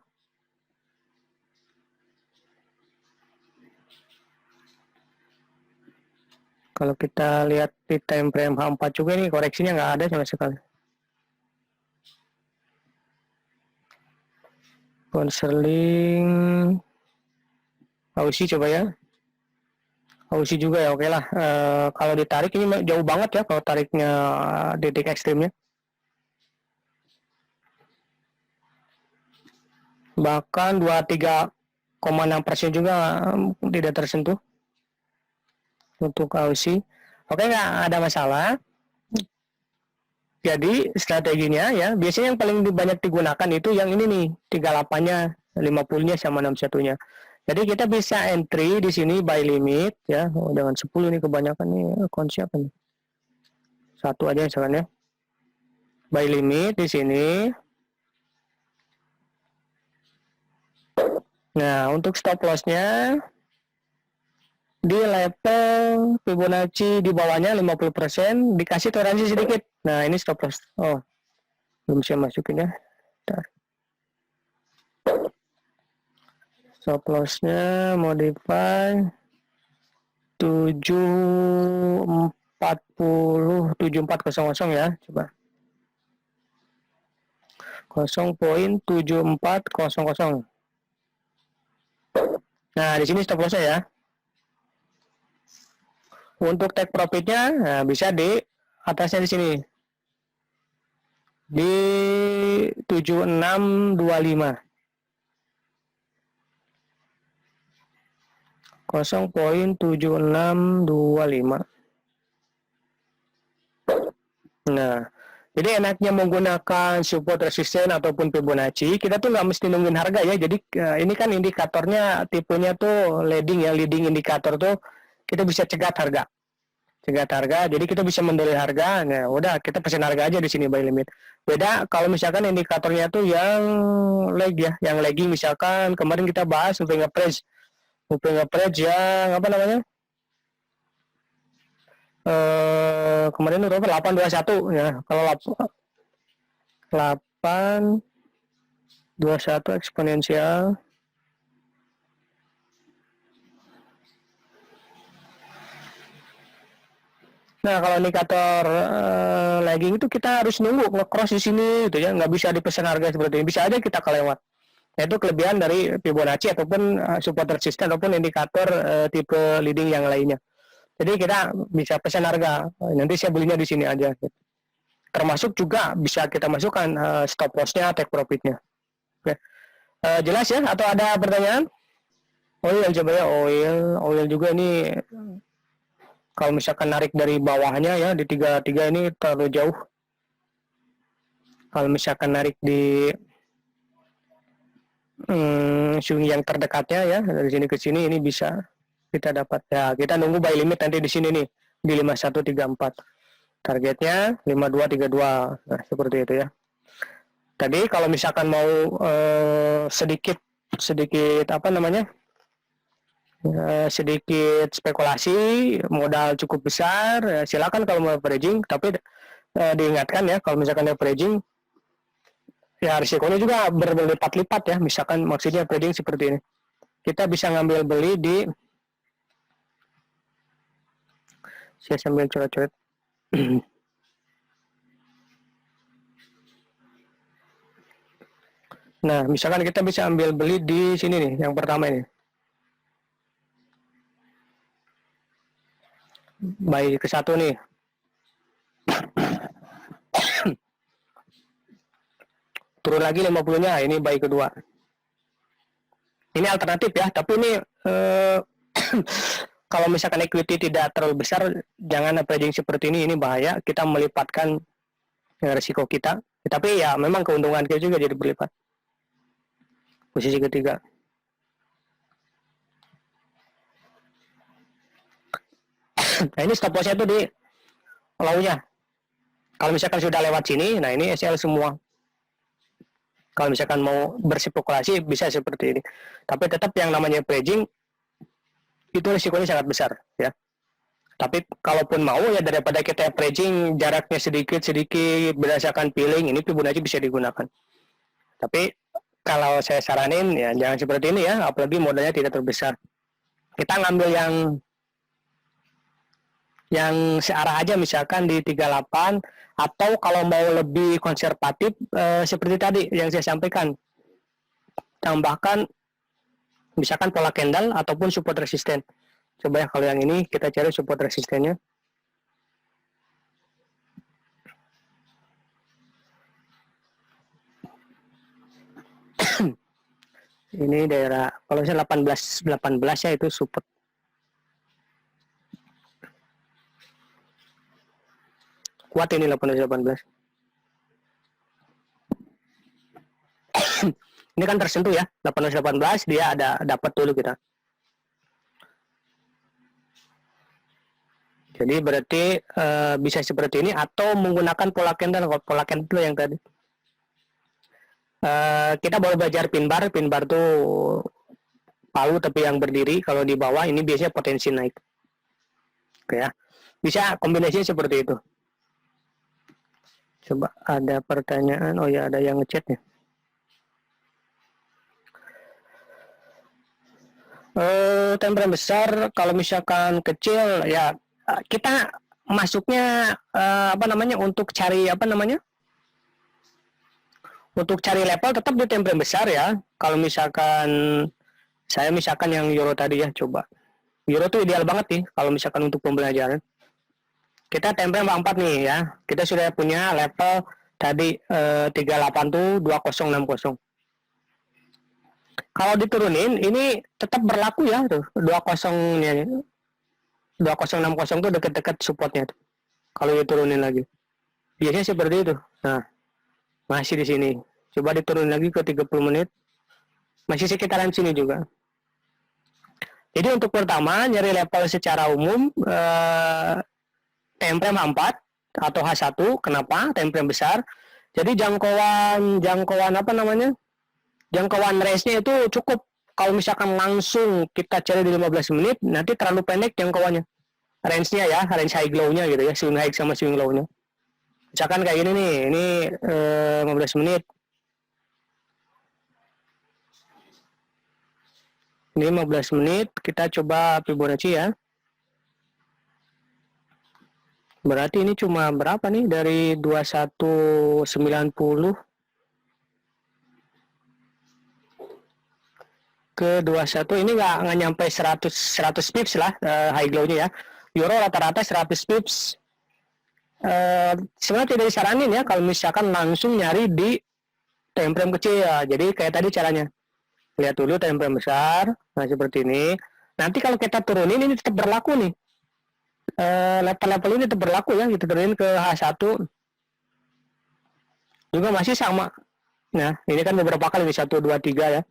Kalau kita lihat di time frame H4 juga nih, koreksinya nggak ada sama sekali. Konseling Aussie coba ya. Aussie juga ya, oke lah. Kalau ditarik ini jauh banget ya kalau tariknya detik ekstrimnya. Bahkan 23,6% juga tidak tersentuh untuk Aussie. Oke, nggak ada masalah. Jadi strateginya ya, biasanya yang paling banyak digunakan itu yang ini nih, 38-nya, 50-nya sama 61-nya. Jadi kita bisa entry di sini buy limit ya. Jangan 10 nih, kebanyakan nih konsep nih. Satu aja misalkan ya. Buy limit di sini. Nah, untuk stop loss-nya di level Fibonacci di bawahnya 50%, dikasih toleransi sedikit. Nah, ini stop loss. Oh, belum saya masukin ya. Bentar. Stop loss-nya modify 7400 ya, coba 0.7400. Nah, di sini stop loss-nya ya. Untuk take profit-nya, nah, bisa di atasnya di sini. Di 7625. 0.7625. Nah, jadi enaknya menggunakan support resisten ataupun Fibonacci, kita tuh nggak mesti nungguin harga ya. Jadi ini kan indikatornya tipenya tuh leading ya, leading indikator tuh kita bisa cegat harga. cegat harga. Jadi kita bisa mendelik harga. Nah, udah kita pesan harga aja di sini buy limit. Beda kalau misalkan indikatornya tuh yang lag ya, yang lagging misalkan kemarin kita bahas moving average. Moving average yang apa namanya? Kemarin itu berapa? 821 ya. Kalau 821 eksponensial. Nah, kalau indikator lagging itu kita harus nunggu nge-cross di sini gitu ya, nggak bisa dipesan harga seperti ini. Bisa aja kita kelewat. Nah, itu kelebihan dari Fibonacci ataupun support resistance ataupun indikator tipe leading yang lainnya. Jadi kita bisa pesan harga. Nanti saya belinya di sini aja. Termasuk juga bisa kita masukkan stop loss-nya, take profit-nya. Oke. Jelas ya? Atau ada pertanyaan? Oil coba ya, oil juga ini kalau misalkan narik dari bawahnya ya di 33 ini terlalu jauh. Kalau misalkan narik di swing yang terdekatnya ya dari sini ke sini ini bisa kita dapat ya. Kita nunggu buy limit nanti di sini nih di 5134. Targetnya 5232. Nah, seperti itu ya. Tadi kalau misalkan mau sedikit apa namanya? Sedikit spekulasi, modal cukup besar, silakan kalau mau averaging, tapi diingatkan ya kalau misalkan averaging ya risikonya juga berlipat-lipat ya. Misalkan maksudnya averaging seperti ini. Kita bisa ngambil beli di saya sambil coret-coret. Nah, misalkan kita bisa ambil beli di sini nih, yang pertama ini. Buy ke satu nih. Turun lagi 50-nya, ini buy kedua. Ini alternatif ya, tapi ini kalau misalkan equity tidak terlalu besar, jangan averaging seperti ini bahaya. Kita melipatkan risiko kita. Tapi ya memang keuntungan kita juga jadi berlipat. Posisi ketiga. Nah ini stop loss-nya itu di low-nya. Kalau misalkan sudah lewat sini, nah ini SL semua. Kalau misalkan mau berspekulasi bisa seperti ini. Tapi tetap yang namanya averaging itu risikonya sangat besar ya. Tapi kalaupun mau ya daripada kita averaging jaraknya sedikit berdasarkan feeling, ini Fibonacci bisa digunakan. Tapi kalau saya saranin ya jangan seperti ini ya, apalagi modalnya tidak terbesar. Kita ngambil yang searah aja misalkan di 38, atau kalau mau lebih konservatif seperti tadi yang saya sampaikan, tambahkan misalkan pola candle ataupun support resisten. Coba ya kalau yang ini kita cari support resistennya. Ini daerah kalau misalnya 18 ya itu support. Kuat ini 18. Ini kan tersentuh ya 18 dia ada dapat dulu kita. Jadi berarti bisa seperti ini atau menggunakan pola candle yang tadi. Kita baru belajar pin bar tuh palu tapi yang berdiri. Kalau di bawah ini biasanya potensi naik. Oke ya. Bisa kombinasinya seperti itu. Coba ada pertanyaan. Oh ya, ada yang ngechat ya. Time frame besar, kalau misalkan kecil ya kita masuknya untuk cari untuk cari level tetap di time frame besar ya. Kalau misalkan saya yang euro tadi ya, coba euro tuh ideal banget nih kalau misalkan untuk pembelajaran. Kita time frame 4 nih ya. Kita sudah punya level tadi 38 tuh 2060. Kalau diturunin ini tetap berlaku ya tuh 20-nya. 2060 tuh deket-deket supportnya tuh. Kalau diturunin lagi. Biasanya seperti itu. Nah, masih di sini. Coba diturunin lagi ke 30 menit. Masih sekitaran sini juga. Jadi untuk pertama nyari level secara umum time frame H4 atau H1. Kenapa? Time frame besar. Jadi jangkauan apa namanya? Jangkauan range-nya itu cukup. Kalau misalkan langsung kita cari di 15 menit, nanti terlalu pendek jangkauannya. Range-nya ya, range high glow-nya gitu ya, swing high sama swing low-nya. Misalkan kayak gini nih, ini 15 menit. Ini 15 menit, kita coba Fibonacci ya. Berarti ini cuma berapa nih dari 2190 ke 21, ini nggak nyampe 100 pips lah high glow-nya ya. Euro rata-rata 100 pips. Sebenarnya tidak disaranin ya kalau misalkan langsung nyari di time frame kecil ya. Jadi kayak tadi caranya. Lihat dulu time frame besar, nah seperti ini. Nanti kalau kita turunin ini tetap berlaku nih. Level-level ini tetap berlaku ya, kita turunin ke H1 juga masih sama. Nah, ini kan beberapa kali nih, 1, 2, 3 ya.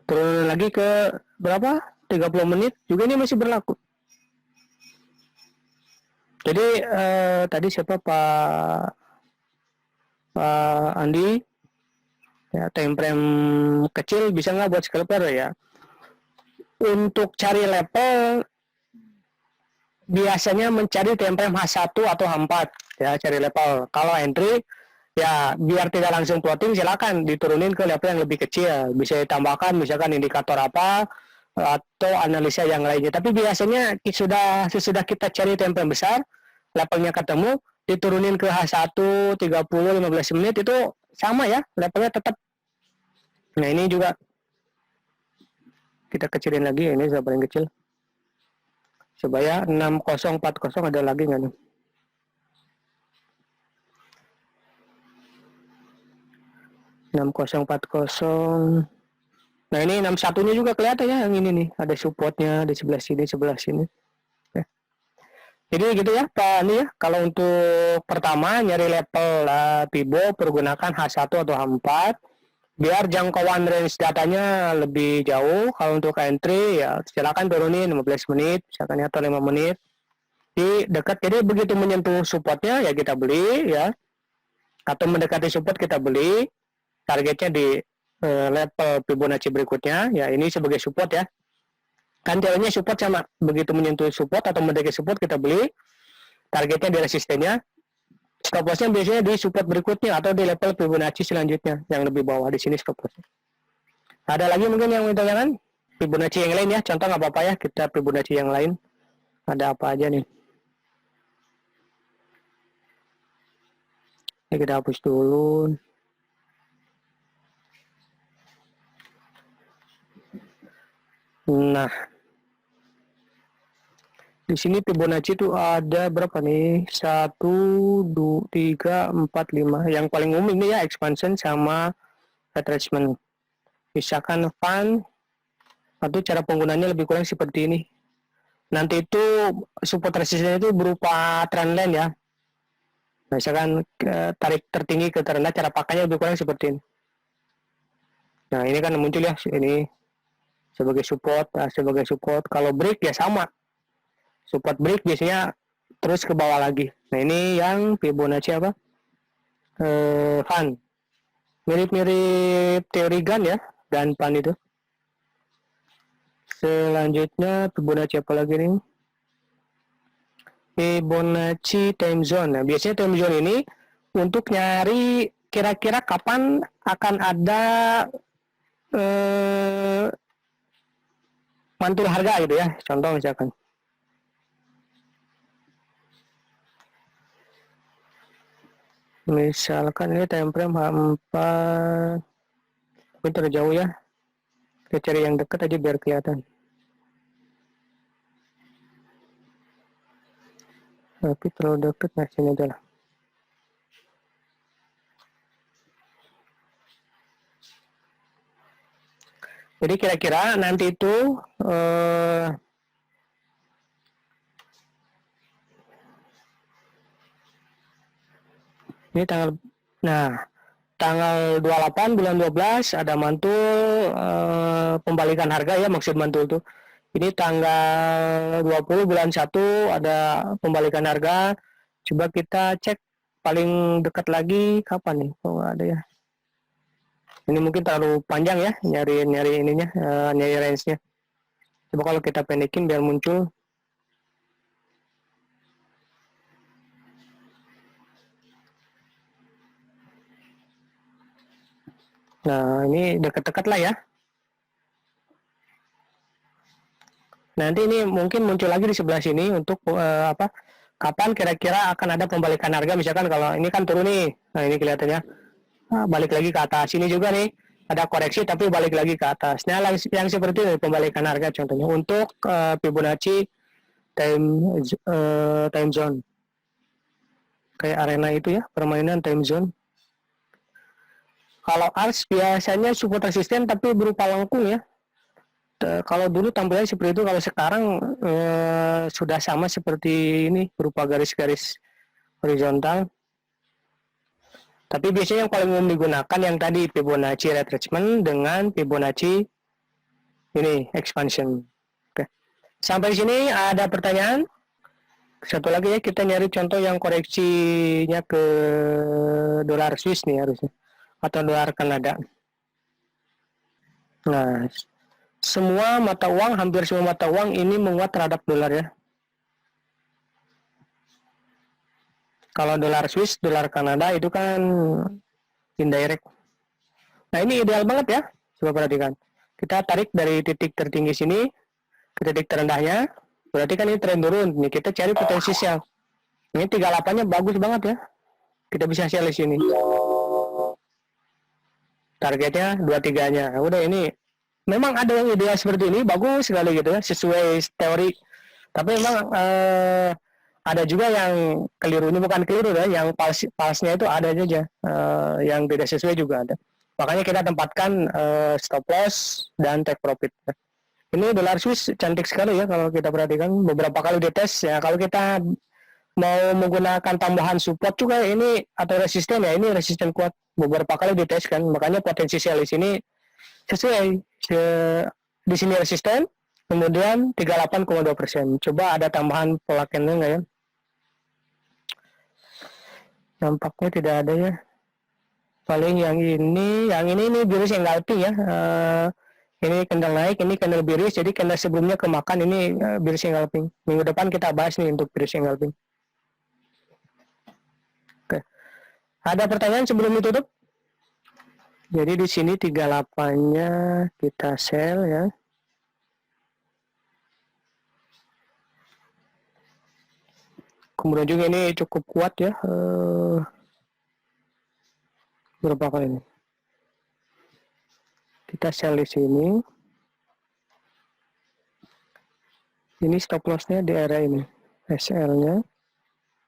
Turun lagi ke berapa? 30 menit juga ini masih berlaku. Jadi tadi siapa Pak Andi ya, time frame kecil bisa nggak buat scalper ya? Untuk cari level biasanya mencari time frame H1 atau H4 ya, cari level. Kalau entry ya biar tidak langsung plotting, silakan diturunin ke level yang lebih kecil. Bisa ditambahkan misalkan indikator apa atau analisa yang lainnya. Tapi biasanya sesudah kita cari time frame besar, levelnya ketemu, diturunin ke H1 30 15 menit itu sama ya, levelnya tetap. Nah, ini juga kita kecilin lagi, ini sudah paling kecil. Supaya 6040 ada lagi nggak nih? Nah, ini 61-nya juga kelihatan ya, yang ini nih. Ada supportnya di sebelah sini. Ya. Jadi gitu ya, Pak Ani ya. Kalau untuk pertama, nyari level Fibo, pergunakan H1 atau H4. Biar jangkauan range datanya lebih jauh. Kalau untuk entry, ya silakan turunin 15 menit, misalkan atau 5 menit. Di dekat, jadi begitu menyentuh supportnya, ya kita beli ya. Atau mendekati support kita beli. Targetnya di level Fibonacci berikutnya, ya ini sebagai support ya. Kan jalannya support sama, begitu menyentuh support atau mendekati support kita beli, targetnya di resistennya, stop lossnya biasanya di support berikutnya atau di level Fibonacci selanjutnya yang lebih bawah. Di sini stop lossnya. Ada lagi mungkin yang mau ditanyakan? Fibonacci yang lain ya, contoh nggak apa-apa ya, kita Fibonacci yang lain. Ada apa aja nih? Ini kita hapus dulu. Nah, di sini Fibonacci itu ada berapa nih? 1, 2, 3, 4, 5. Yang paling umum ini ya, expansion sama retracement. Misalkan fund, atau cara penggunaannya lebih kurang seperti ini. Nanti itu support resistance itu berupa trendline ya. Misalkan tarik tertinggi ke terendah, cara pakainya lebih kurang seperti ini. Nah, ini kan muncul ya, ini sebagai support. Kalau break ya sama, support break biasanya terus ke bawah lagi. Nah, ini yang Fibonacci apa? Fan. Mirip-mirip teori Gann ya, dan Fan itu. Selanjutnya Fibonacci apa lagi nih? Fibonacci time zone. Nah, biasanya time zone ini untuk nyari kira-kira kapan akan ada mantul harga gitu ya. Contoh misalkan. Misalkan ini time frame H4. Ini terlalu jauh ya. Kita cari yang dekat aja biar kelihatan. Tapi terlalu dekat, nah sini aja lah. Jadi kira-kira nanti itu ini tanggal 28 bulan 12 ada mantul pembalikan harga ya, maksud mantul tuh. Ini tanggal 20 bulan 1 ada pembalikan harga. Coba kita cek paling dekat lagi kapan nih? Oh, ada ya. Ini mungkin terlalu panjang ya nyari ininya, nyari range-nya. Coba kalau kita pendekin biar muncul. Nah, ini dekat-dekat lah ya. Nanti ini mungkin muncul lagi di sebelah sini untuk kapan kira-kira akan ada pembalikan harga. Misalkan kalau ini kan turun nih, nah ini kelihatannya balik lagi ke atas. Ini juga nih ada koreksi tapi balik lagi ke atas. Nah, yang seperti ini pembalikan harga contohnya untuk Fibonacci time zone. Kayak arena itu ya, permainan time zone. Kalau ARS biasanya support resisten tapi berupa lengkung ya. Kalau dulu tampilannya seperti itu, kalau sekarang sudah sama seperti ini berupa garis-garis horizontal. Tapi biasanya yang paling umum digunakan yang tadi Fibonacci retracement dengan Fibonacci ini expansion. Oke. Sampai di sini ada pertanyaan? Satu lagi ya, kita nyari contoh yang koreksinya ke dolar Swiss nih harusnya atau dolar Kanada. Nah, semua mata uang, hampir semua mata uang ini menguat terhadap dolar ya. Kalau dolar Swiss, dolar Kanada itu kan indirect. Nah, ini ideal banget ya. Coba perhatikan. Kita tarik dari titik tertinggi sini ke titik terendahnya. Berarti kan ini tren turun. Nih kita cari potensi sell. Ini 38-nya bagus banget ya. Kita bisa sell di sini. Targetnya 23-nya. Nah, udah ini memang ada yang ideal seperti ini, bagus sekali gitu ya, sesuai teori. Tapi memang ada juga yang keliru. Ini bukan keliru ya, yang palsnya itu ada aja, yang tidak sesuai juga ada. Makanya kita tempatkan stop loss dan take profit. Ini dolar Swiss cantik sekali ya kalau kita perhatikan, beberapa kali dites ya. Kalau kita mau menggunakan tambahan support juga ini atau resisten ya, ini resisten kuat beberapa kali dites kan, makanya potensi sell di sini sesuai. Di sini resisten, kemudian 38,2%. Coba ada tambahan pola candle nggak ya? Nampaknya tidak ada ya. Paling yang ini bearish engulfing ya. Ini candle naik, ini candle bearish, jadi candle sebelumnya kemakan, ini bearish engulfing. Minggu depan kita bahas nih untuk bearish engulfing. Oke. Ada pertanyaan sebelum ditutup? Jadi di sini 38-nya kita sell ya. Kemudian juga ini cukup kuat ya. Berapa kali ini? Kita sell di sini. Ini stop loss-nya di area ini. SL-nya,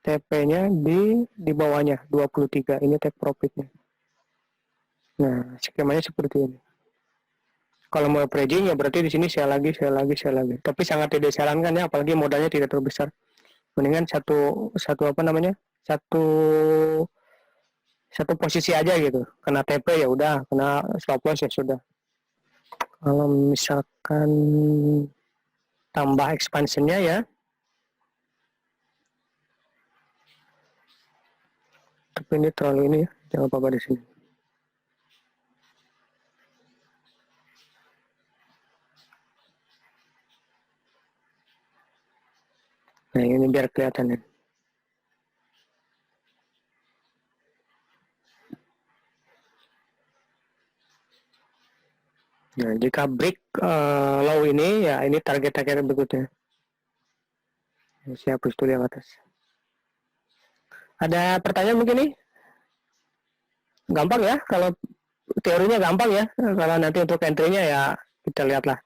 TP-nya di bawahnya 23. Ini take profit-nya. Nah, skemanya seperti ini. Kalau mau trading ya berarti di sini sell lagi. Tapi sangat tidak disarankan ya, apalagi modalnya tidak terlalu besar. Mendingan satu posisi aja gitu. Kena TP ya udah, kena stop loss ya sudah. Kalau misalkan tambah expansionnya ya, tapi ini terlalu ini ya, jangan apa-apa di sini. Nah ini biar kelihatan ya. Nah jika break low ini ya, ini target-target berikutnya. Saya hapus dulu yang atas. Ada pertanyaan mungkin nih? Gampang ya, kalau teorinya gampang ya. Kalau nanti untuk entry-nya ya kita lihatlah.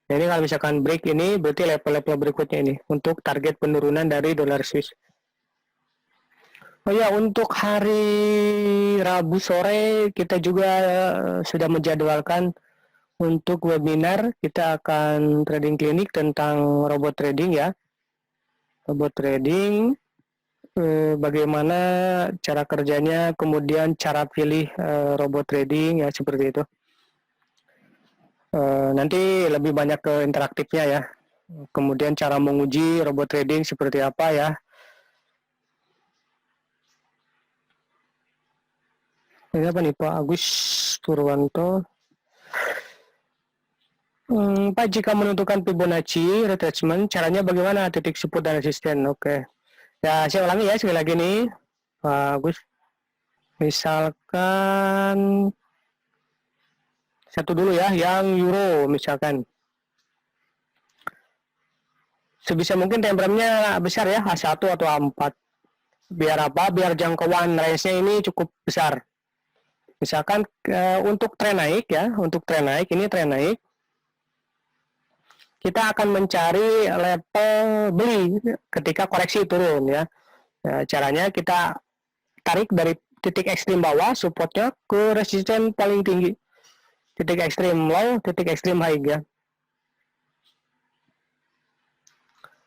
Jadi kalau misalkan break ini berarti level-level berikutnya ini untuk target penurunan dari dolar Swiss. Oh ya, untuk hari Rabu sore kita juga sudah menjadwalkan untuk webinar. Kita akan trading klinik tentang robot trading ya. Robot trading, bagaimana cara kerjanya, kemudian cara pilih robot trading ya, seperti itu. Nanti lebih banyak ke interaktifnya ya. Kemudian cara menguji robot trading seperti apa ya. Ini apa nih Pak Agus Purwanto? Pak, jika menentukan Fibonacci retracement, caranya bagaimana? Titik support dan resisten. Oke. Ya, saya ulangi ya sekali lagi nih, Pak Agus. Misalkan satu dulu ya, yang euro misalkan. Sebisa mungkin time frame-nya besar ya, H1 atau A4. Biar apa? Biar jangkauan range-nya ini cukup besar. Misalkan untuk tren naik ya, untuk tren naik, ini tren naik. Kita akan mencari level beli ketika koreksi turun ya. Caranya kita tarik dari titik ekstrim bawah supportnya ke resisten paling tinggi, titik ekstrim low, titik ekstrim high ya.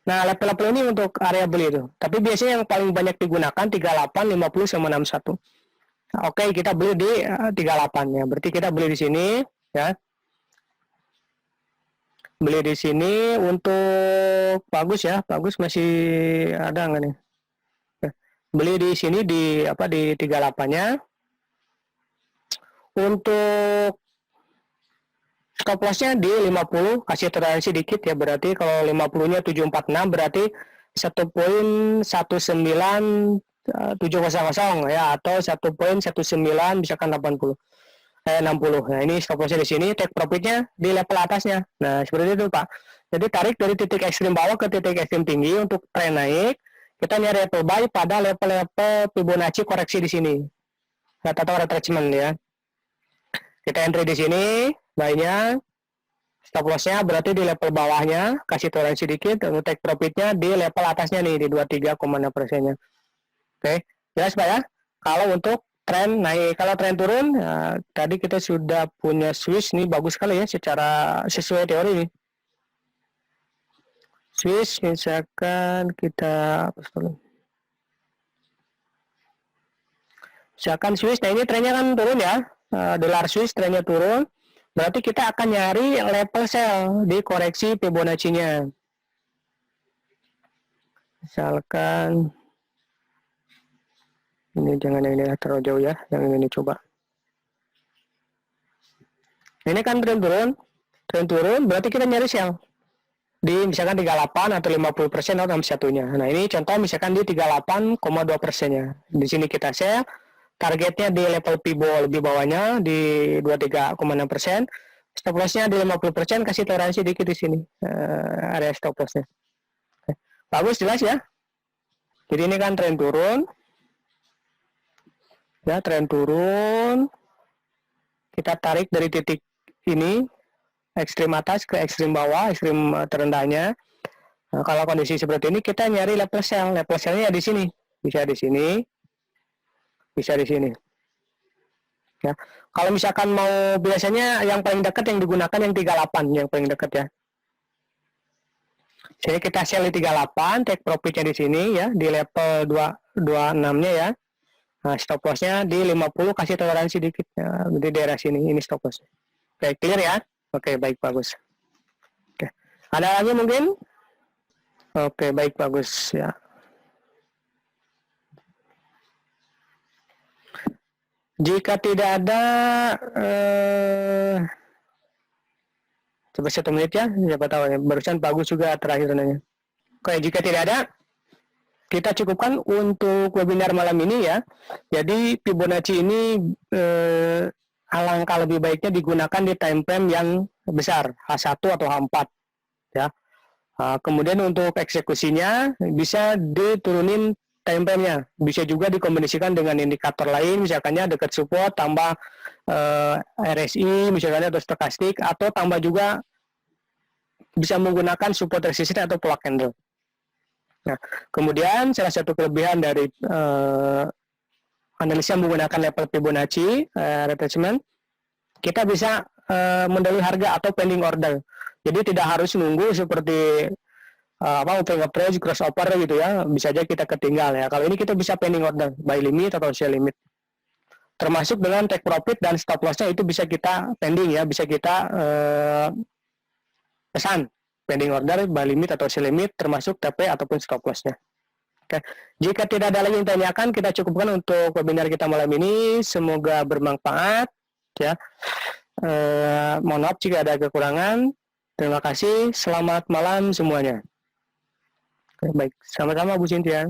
Nah, level-level ini untuk area beli itu. Tapi biasanya yang paling banyak digunakan 38, 50 sama 61. Oke, kita beli di 38 ya. Berarti kita beli di sini ya. Beli di sini untuk bagus ya. Bagus masih ada nggak nih? Beli di sini di 38-nya. Untuk stop loss-nya di 50, kasih toleransi dikit ya, berarti kalau 50-nya 746 berarti 1.19700 ya, atau 1.19 misalkan 60. 60. Nah, ini stop loss-nya di sini, take profit-nya di level atasnya. Nah, seperti itu, Pak. Jadi tarik dari titik ekstrim bawah ke titik ekstrim tinggi untuk tren naik. Kita nyari level buy pada level-level Fibonacci koreksi di sini. Atau retracement ya. Kita entry di sini, buy-nya. Stop loss-nya berarti di level bawahnya, kasih toleransi sedikit, untuk take profit-nya di level atasnya nih, di 23,6%-nya. Oke, jelas Pak ya? Kalau untuk tren naik, kalau tren turun, tadi kita sudah punya Swiss nih, bagus sekali ya secara sesuai teori ini. Swiss misalkan kita Swiss, nah ini trennya kan turun ya, dolar Swiss trennya turun, berarti kita akan nyari level sell di koreksi Fibonacci-nya. Misalkan ini jangan yang ini terlalu jauh ya, yang ini coba. Ini kan tren turun, berarti kita nyari sell di misalkan 38 atau 50% atau 61-nya. Nah, ini contoh misalkan di 38,2%-nya. Di sini kita sell, targetnya di level Fibo lebih bawahnya di 23,6%. Stop loss-nya di 50%, kasih toleransi dikit di sini. Area stop loss-nya. Bagus, jelas ya. Jadi ini kan tren turun. Ya, tren turun. Kita tarik dari titik ini, ekstrim atas ke ekstrim bawah, ekstrim terendahnya. Nah, kalau kondisi seperti ini, kita nyari level sell. Level sell-nya di sini. Bisa di sini. Bisa di sini. Ya. Kalau misalkan mau, biasanya yang paling dekat yang digunakan yang 38, yang paling dekat ya. Jadi kita sell di 38, take profit-nya di sini ya, di level 26-nya ya. Nah, stop loss-nya di 50, kasih toleransi dikit ya, di daerah sini, ini stop loss. Oke, clear ya? Oke, baik, bagus. Oke. Ada lagi mungkin? Oke, baik, bagus ya. Jika tidak ada, coba 1 menit ya, siapa tahu ya. Barusan bagus juga terakhir nanya. Oke, jika tidak ada, kita cukupkan untuk webinar malam ini ya. Jadi Fibonacci ini alangkah lebih baiknya digunakan di time frame yang besar, H1 atau H4 ya. Kemudian untuk eksekusinya bisa diturunin time frame-nya. Bisa juga dikombinasikan dengan indikator lain, misalkannya dekat support tambah RSI misalnya atau stokastik, atau tambah juga bisa menggunakan support resistance atau block candle. Nah, kemudian salah satu kelebihan dari analisa menggunakan level Fibonacci retracement, kita bisa mendalui harga atau pending order. Jadi tidak harus nunggu seperti open approach, crossover gitu ya. Bisa aja kita ketinggal ya. Kalau ini kita bisa pending order, buy limit atau sell limit. termasuk dengan take profit dan stop loss-nya itu bisa kita pending ya, bisa kita pesan pending order, buy limit atau sell limit, termasuk TP ataupun stop loss-nya. Oke. Jika tidak ada lagi yang ditanyakan, kita cukupkan untuk webinar kita malam ini. Semoga bermanfaat ya. Mohon maaf jika ada kekurangan. Terima kasih. Selamat malam semuanya. Oke, baik, sama-sama Bu Cynthia.